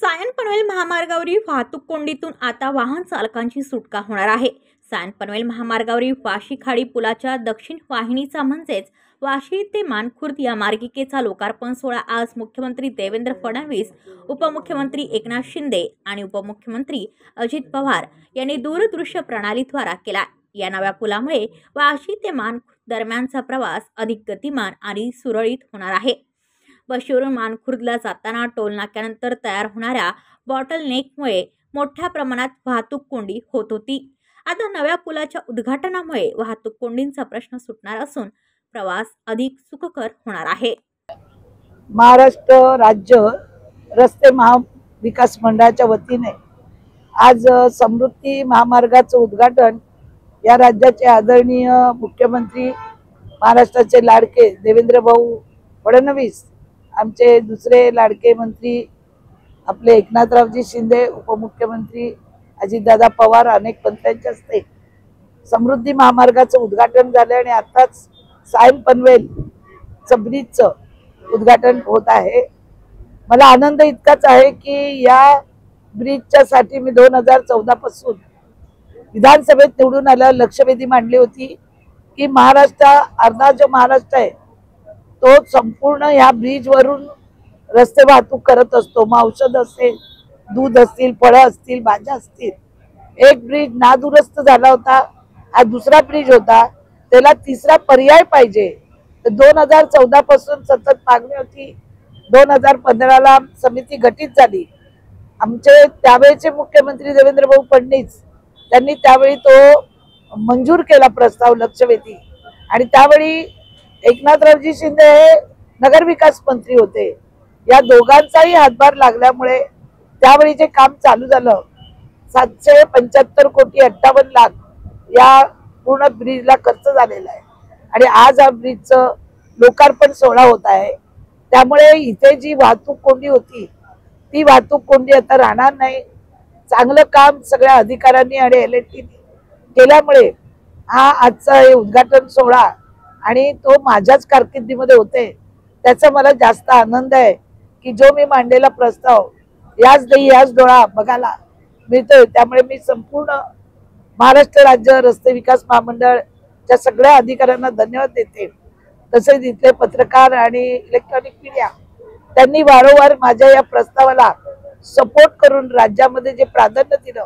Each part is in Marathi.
सायन-पनवेल महामार्गावरील वाहतूक कोंडीतून आता वाहन चालकांची सुटका होणार आहे। सायन-पनवेल महामार्गावरील वाशी खाडी पुलाच्या दक्षिण वाहिनीचा म्हणजेच वाशी ते मानखुर्द या मार्गिकेचा लोकार्पण सोहळा आज मुख्यमंत्री देवेंद्र फडणवीस, उपमुख्यमंत्री एकनाथ शिंदे आणि उपमुख्यमंत्री अजित पवार यांनी दूरदृश्य प्रणालीद्वारे केला। या नव्या पुलामुळे वाशी ते मानखुर्द दरम्यानचा प्रवास अधिक गतिमान आणि सुरळीत होणार आहे। वाशीवरून मानखुर्दला जाताना टोल नाक्यानंतर तयार होणाऱ्या बॉटलनेकमुळे मोठ्या प्रमाणात वाहतूक कोंडी होत होती। आता नव्या पुलाच्या उद्घाटनामुळे वाहतूक कोंडींचा प्रश्न सुटणार असून प्रवास अधिक सुखकर होणार आहे। महाराष्ट्र राज्य रस्ते महाविकास मंडळाच्या वतीने आज समृद्धी महामार्गाचं उद्घाटन या राज्याचे आदरणीय मुख्यमंत्री, महाराष्ट्राचे लाडके देवेंद्र भाऊ फडणवीस, आमचे दुसरे लाडके मंत्री आपले एकनाथरावजी शिंदे, उपमुख्यमंत्री अजितदादा पवार, अनेक मंत्र्यांच्या हस्ते समृद्धी महामार्गाचं उद्घाटन झालं आणि आताच सायन-पनवेल ब्रिजचं उद्घाटन होत आहे। मला आनंद इतकाच आहे की या ब्रिजच्या साठी मी 2014 पासून विधानसभेत निवडून आल्यावर लक्षवेधी मांडली होती की अर्धा जो महाराष्ट्र आहे तो संपूर्ण या ब्रिज वरून रस्ते वाहतूक करत असतो। मग औषध असेल, दूध असतील, फळं असतील, भाज्या असतील। एक ब्रिज नादुरुस्त झाला होता, हा दुसरा ब्रिज होता, त्याला तिसरा पर्याय पाहिजे। तर 2014 पासून सतत मागणी होती। 2015ला समिती गठीत झाली। आमचे त्यावेळेचे मुख्यमंत्री देवेंद्र भाऊ फडणवीस त्यांनी त्यावेळी तो मंजूर केला प्रस्ताव लक्षवेधी, आणि त्यावेळी एकनाथरावजी शिंदे हे नगरविकास मंत्री होते। या दोघांचाही हातभार लागल्यामुळे त्यावेळी जे काम चालू झालं 775 कोटी 58 लाख या पूर्ण ब्रिजला खर्च झालेला आहे आणि आज हा ब्रिजचं लोकार्पण सोहळा होत आहे। त्यामुळे इथे जी वाहतूक कोंडी होती ती वाहतूक कोंडी आता राहणार नाही। चांगलं काम सगळ्या अधिकाऱ्यांनी आणि LNT केल्यामुळे हा आजचा हे उद्घाटन सोहळा आणि तो माझ्याच कारकिर्दीमध्ये होते, त्याचा मला जास्त आनंद आहे की जो मी मांडलेला प्रस्ताव याच देही याच डोळा बघायला मिळतोय। त्यामुळे मी संपूर्ण महाराष्ट्र राज्य रस्ते विकास महामंडळच्या सगळ्या अधिकाऱ्यांना धन्यवाद देते। तसेच इथले पत्रकार आणि इलेक्ट्रॉनिक मीडिया त्यांनी वारंवार माझ्या या प्रस्तावाला सपोर्ट करून राज्यामध्ये जे प्राधान्य दिलं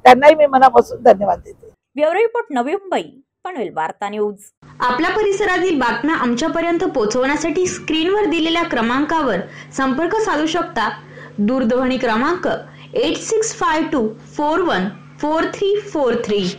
त्यांनाही मी मनापासून धन्यवाद देते। ब्युरो रिपोर्ट, नवी मुंबई, पनवेल वार्ता न्यूज। आपल्या परिसरातील बातम्या आमच्यापर्यंत पोहोचवण्यासाठी स्क्रीनवर दिलेल्या क्रमांकावर संपर्क साधू शकता। दूरध्वनी क्रमांक 8652414343।